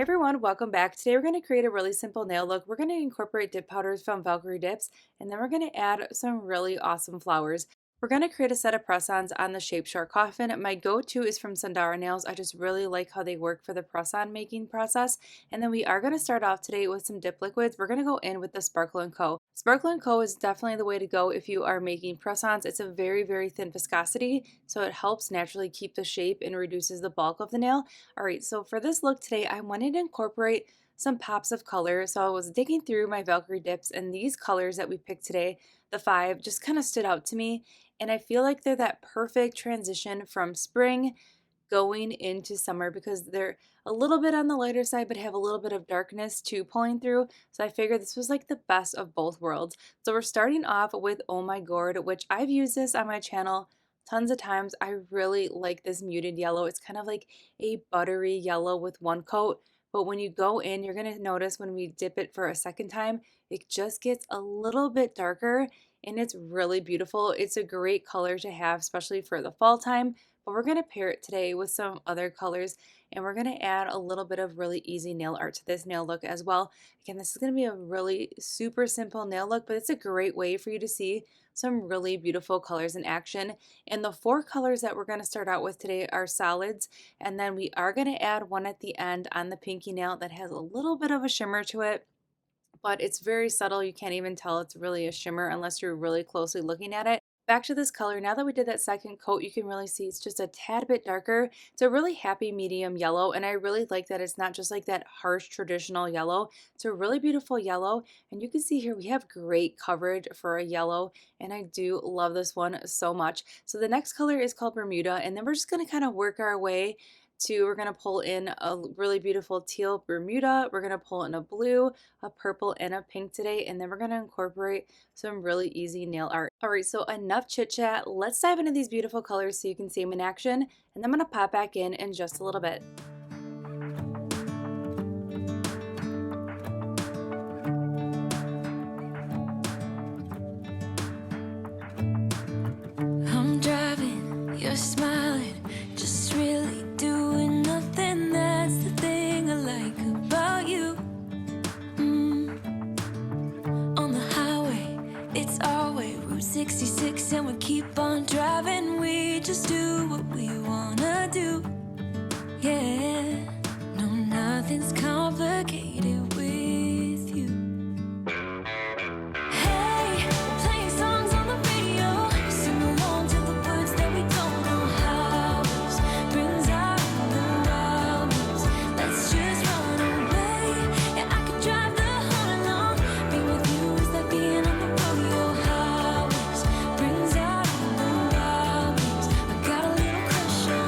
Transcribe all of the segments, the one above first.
everyone, welcome back. Today we're going to create a really simple nail look. We're going to incorporate dip powders from Valkyrie Dips, and then we're going to add some really awesome flowers. We're going to create a set of press-ons on the Shape Short Coffin. My go-to is from Sundara Nails. I just really like how they work for the press-on making process. And then we are going to start off today with some dip liquids. We're going to go in with the Sparkle & Co. Sparkle & Co is definitely the way to go if you are making press-ons. It's a very, very thin viscosity, so it helps naturally keep the shape and reduces the bulk of the nail. All right, so for this look today, I wanted to incorporate some pops of color. So I was digging through my Valkyrie Dips, and these colors that we picked today, the 5, just kind of stood out to me. And I feel like they're that perfect transition from spring going into summer because they're a little bit on the lighter side but have a little bit of darkness too pulling through. So I figured this was like the best of both worlds. So we're starting off with Oh My Gourd, which I've used this on my channel tons of times. I really like this muted yellow. It's kind of like a buttery yellow with one coat. But when you go in, you're going to notice when we dip it for a second time, it just gets a little bit darker and it's really beautiful. It's a great color to have, especially for the fall time. But we're going to pair it today with some other colors, and we're going to add a little bit of really easy nail art to this nail look as well. Again, this is going to be a really super simple nail look, but it's a great way for you to see some really beautiful colors in action. And the 4 colors that we're going to start out with today are solids, and then we are going to add one at the end on the pinky nail that has a little bit of a shimmer to it, but it's very subtle. You can't even tell it's really a shimmer unless you're really closely looking at it. Back to this color, now that we did that second coat, you can really see it's just a tad bit darker. It's a really happy medium yellow, and I really like that it's not just like that harsh traditional yellow. It's a really beautiful yellow, and you can see here we have great coverage for a yellow, and I do love this one so much. So the next color is called Bermuda, and then we're just going to kind of work our way to, we're going to pull in a really beautiful teal Bermuda, we're going to pull in a blue, a purple, and a pink today, and then we're going to incorporate some really easy nail art. All right, so enough chit chat. Let's dive into these beautiful colors so you can see them in action, and then I'm going to pop back in just a little bit. I'm driving, you're smiling, just really doing nothing. That's the thing I like about you. On the highway, it's our way, Route 66, and we keep on driving. We just do what we wanna do. Yeah, no, nothing's complicated with you. Hey, we're playing songs on the radio, sing along to the words that we don't know how. Brings out the wildness, let's just run away. Yeah, I could drive the whole along, being with you is like being on the rodeo highways. Brings out the wildness, I got a little crush on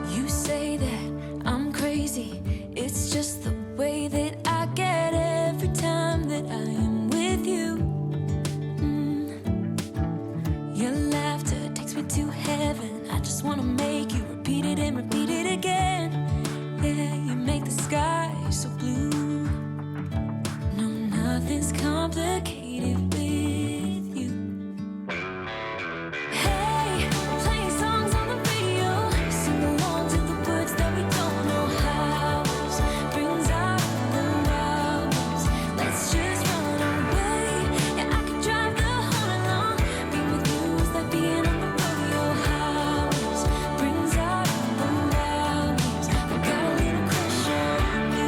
you. You say that I'm crazy, it's just the way that I get every time that I am with you. Your laughter takes me to heaven. I just wanna make you repeat it and repeat it again. Yeah, you make the sky so blue. No, nothing's complicated with you. Hey, we're playing songs on the radio, sing along to the words that we don't know how. Brings out the wildness, let's just run away. Yeah, I could drive the whole along, being with you is like being on the rodeo highways. Brings out the wildness, I got a little crush on you.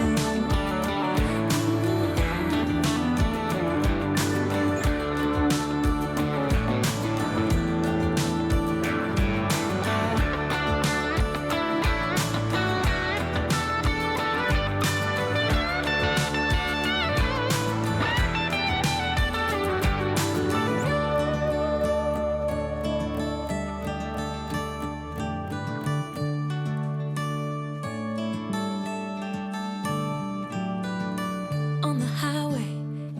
On the highway,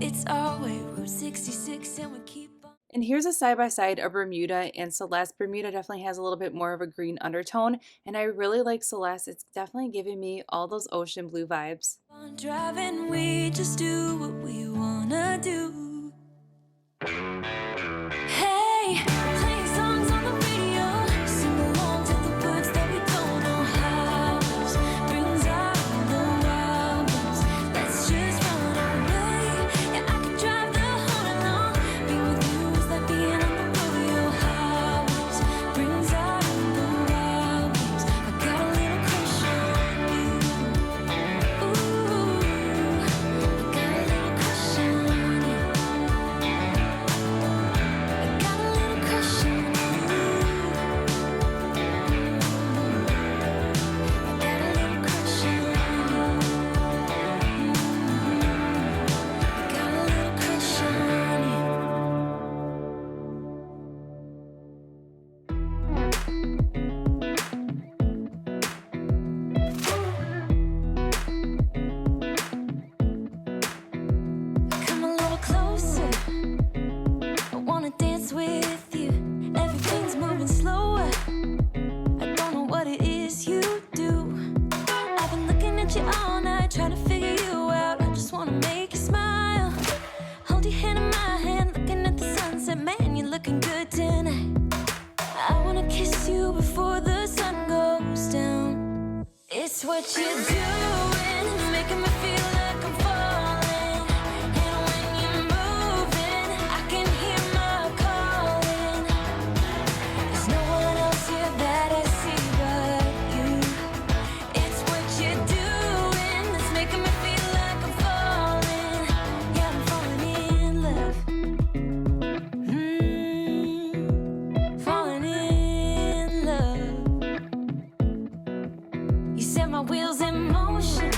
it's our way, Route 66, and we keep on. And here's a side-by-side of Bermuda and Celeste. Bermuda definitely has a little bit more of a green undertone, and I really like Celeste. It's definitely giving me all those ocean blue vibes. On driving, we just do what we wanna do. Hey, playing songs on the radio, sing along to the words that we don't know how. Brings out the wild. Let's just run away. Yeah, I could drive the whole night long. Being with you is like being on the rodeo house. Brings out the wild. I got a little crush on you. Ooh, I got a little crush on you. I got a little crush on you. I got a little crush on you. I got a little crush on you. Come a little closer. I wanna dance with you. Everything's moving slower. I don't know what it is you do. I've been looking at you all night, trying to figure you out. I just wanna make you smile. Hold your hand in my hand, looking at the sunset. Man, you're looking good tonight. I wanna kiss you before the sun goes down. It's what you're doing, making me feel like I'm falling. And when you're moving, I can hear my calling. There's no one else here that I see but you. It's what you're doing that's making me feel like I'm falling. Yeah, I'm falling in love. Falling in love. You set my wheels in motion.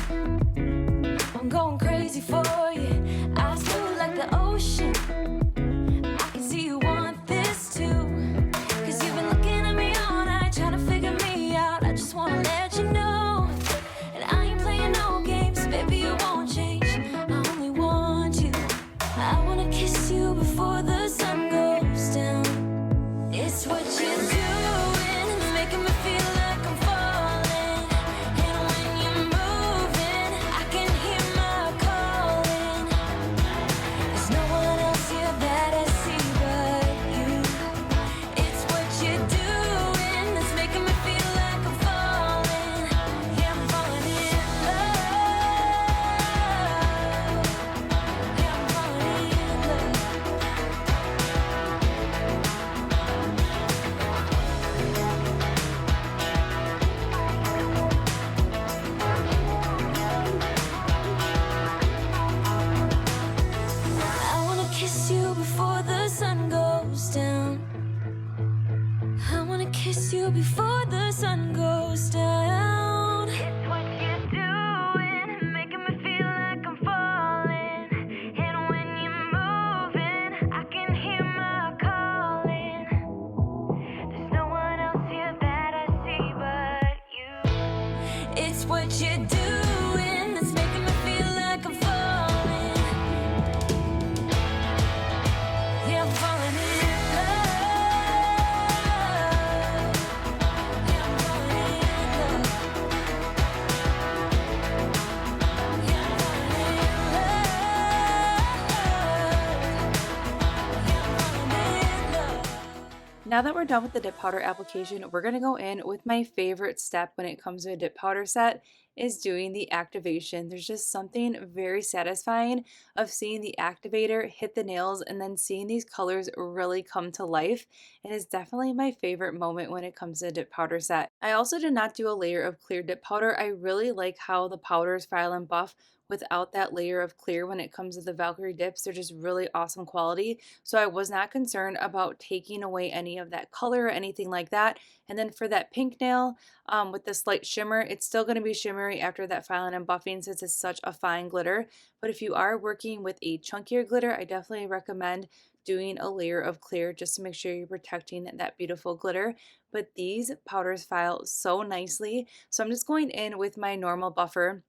I'm going crazy for you. Eyes blue like the ocean. I can see you want this too. Cause you've been looking at me all night, trying to figure me out. I just wanna let you know. And I ain't playing no games, baby, you won't change. I only want you. I wanna kiss you before the sun goes down. It's what you're doing, it's making me feel like I'm falling. And when you're moving, I can hear my calling. There's no one else here that I see but you. It's what you're doing that's making me feel like I'm falling. Yeah, I'm falling in love. Yeah, I'm falling in love. I wanna kiss you before the sun goes down. I wanna kiss you before the sun goes down. It's what you're doing, making me feel like I'm falling. And when you're moving, I can hear my calling. There's no one else here that I see but you. It's what you're doing that's making me feel like I'm falling. Yeah, I'm falling in love. Yeah, I'm falling in love. Yeah, I'm falling in love. Yeah, I'm falling in love. Now that we're done with the dip powder application, we're going to go in with my favorite step when it comes to a dip powder set is doing the activation. There's just something very satisfying of seeing the activator hit the nails and then seeing these colors really come to life. It is definitely my favorite moment when it comes to a dip powder set. I also did not do a layer of clear dip powder. I really like how the powders file and buff without that layer of clear when it comes to the Valkyrie dips. They're just really awesome quality. So I was not concerned about taking away any of that color or anything like that. And then for that pink nail with the slight shimmer, it's still going to be shimmery after that filing and buffing since it's such a fine glitter. But if you are working with a chunkier glitter, I definitely recommend doing a layer of clear just to make sure you're protecting that beautiful glitter. But these powders file so nicely. So I'm just going in with my normal buffer.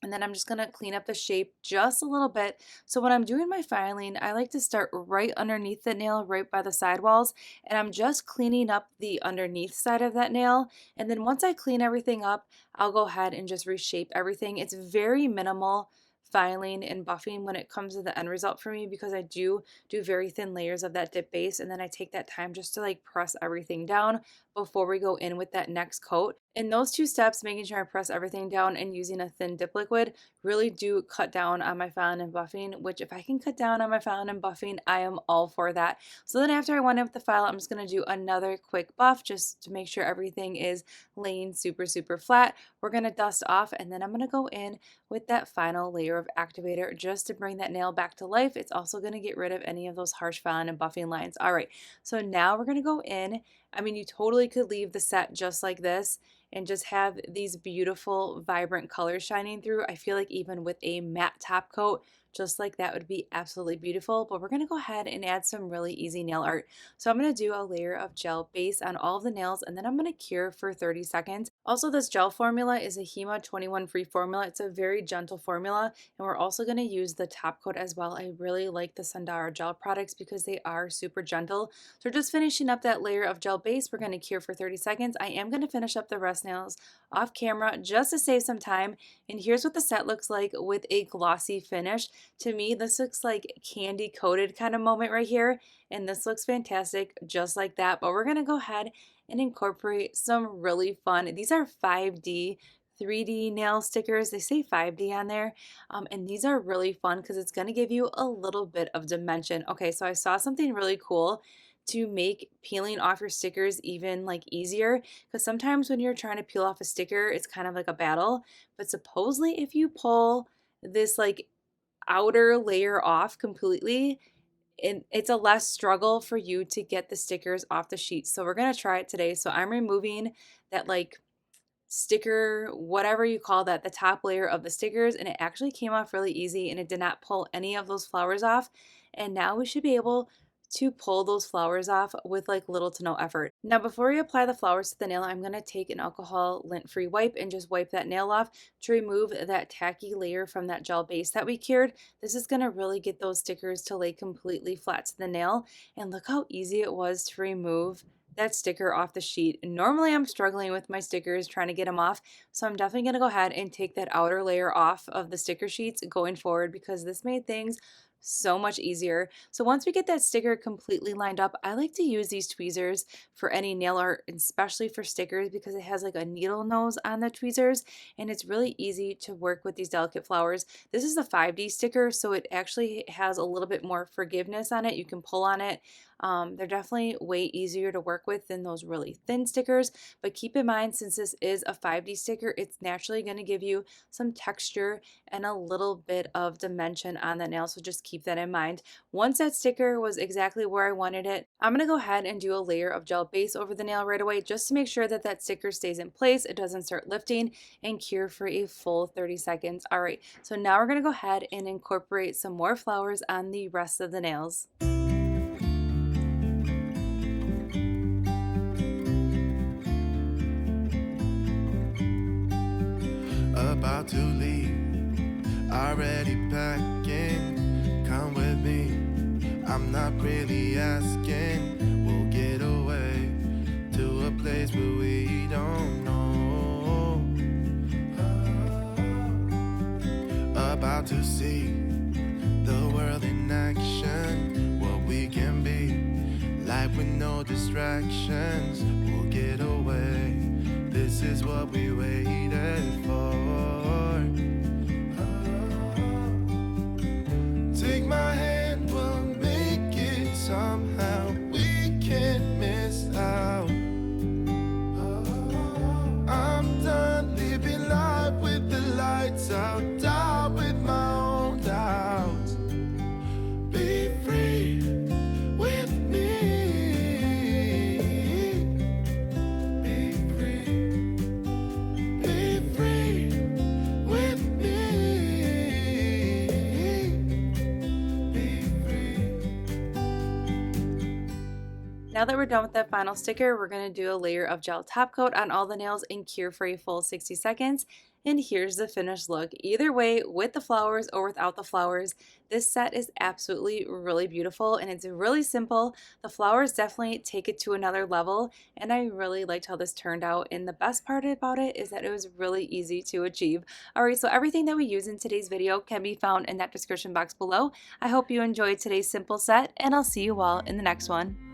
And then I'm just going to clean up the shape just a little bit. So when I'm doing my filing, I like to start right underneath the nail, right by the sidewalls. And I'm just cleaning up the underneath side of that nail. And then once I clean everything up, I'll go ahead and just reshape everything. It's very minimal filing and buffing when it comes to the end result for me, because I do very thin layers of that dip base, and then I take that time just to like press everything down before we go in with that next coat. And those two steps, making sure I press everything down and using a thin dip liquid, really do cut down on my filing and buffing, which if I can cut down on my filing and buffing, I am all for that. So then after I went in with the file, I'm just going to do another quick buff just to make sure everything is laying super flat. We're going to dust off, and then I'm going to go in with that final layer of activator just to bring that nail back to life. It's also going to get rid of any of those harsh filing and buffing lines. All right, so now we're going to go in. I mean, you totally could leave the set just like this and just have these beautiful, vibrant colors shining through. I feel like even with a matte top coat, just like that would be absolutely beautiful. But we're going to go ahead and add some really easy nail art. So I'm going to do a layer of gel base on all of the nails, and then I'm going to cure for 30 seconds. Also, this gel formula is a HEMA 21 free formula. It's a very gentle formula, and we're also going to use the top coat as well. I really like the Sundara gel products because they are super gentle. So we're just finishing up that layer of gel base. We're going to cure for 30 seconds. I am going to finish up the rest nails off camera just to save some time. And here's what the set looks like with a glossy finish. To me, this looks like candy coated kind of moment right here. And this looks fantastic just like that. But we're going to go ahead and incorporate some really fun, these are 5D 3D nail stickers. They say 5D on there. And these are really fun because it's going to give you a little bit of dimension. Okay, so I saw something really cool to make peeling off your stickers even like easier, because sometimes when you're trying to peel off a sticker, it's kind of like a battle. But supposedly if you pull this like outer layer off completely, it's a less struggle for you to get the stickers off the sheet. So we're going to try it today. So I'm removing that like sticker, whatever you call that, the top layer of the stickers, and it actually came off really easy and it did not pull any of those flowers off. And now we should be able to pull those flowers off with like little to no effort. Now before we apply the flowers to the nail, I'm going to take an alcohol lint free wipe and just wipe that nail off to remove that tacky layer from that gel base that we cured. This is going to really get those stickers to lay completely flat to the nail. And look how easy it was to remove that sticker off the sheet. Normally I'm struggling with my stickers trying to get them off, so I'm definitely going to go ahead and take that outer layer off of the sticker sheets going forward, because this made things so much easier. So once we get that sticker completely lined up, I like to use these tweezers for any nail art, especially for stickers, because it has like a needle nose on the tweezers and it's really easy to work with these delicate flowers. This is a 5D sticker, so it actually has a little bit more forgiveness on it. You can pull on it. They're definitely way easier to work with than those really thin stickers, but keep in mind, since this is a 5D sticker, it's naturally going to give you some texture and a little bit of dimension on the nail, so just keep that in mind. Once that sticker was exactly where I wanted it, I'm going to go ahead and do a layer of gel base over the nail right away just to make sure that that sticker stays in place, it doesn't start lifting, and cure for a full 30 seconds. All right, so now we're going to go ahead and incorporate some more flowers on the rest of the nails. About to leave, already packing. Come with me, I'm not really asking. We'll get away to a place where we don't know. About to see the world in action, what we can be, like with no distractions. We'll get away, this is what we waited for. Take my hand, we'll make it somehow. We can't miss out. I'm done living life with the lights out, down with my own doubts. Be free with me. Be free. Be free with me. Be free. Now that we're done with that final sticker, we're going to do a layer of gel top coat on all the nails and cure for a full 60 seconds. And here's the finished look. Either way, with the flowers or without the flowers, this set is absolutely really beautiful and it's really simple. The flowers definitely take it to another level, and I really liked how this turned out. And the best part about it is that it was really easy to achieve. Alright, so everything that we use in today's video can be found in that description box below. I hope you enjoyed today's simple set, and I'll see you all in the next one.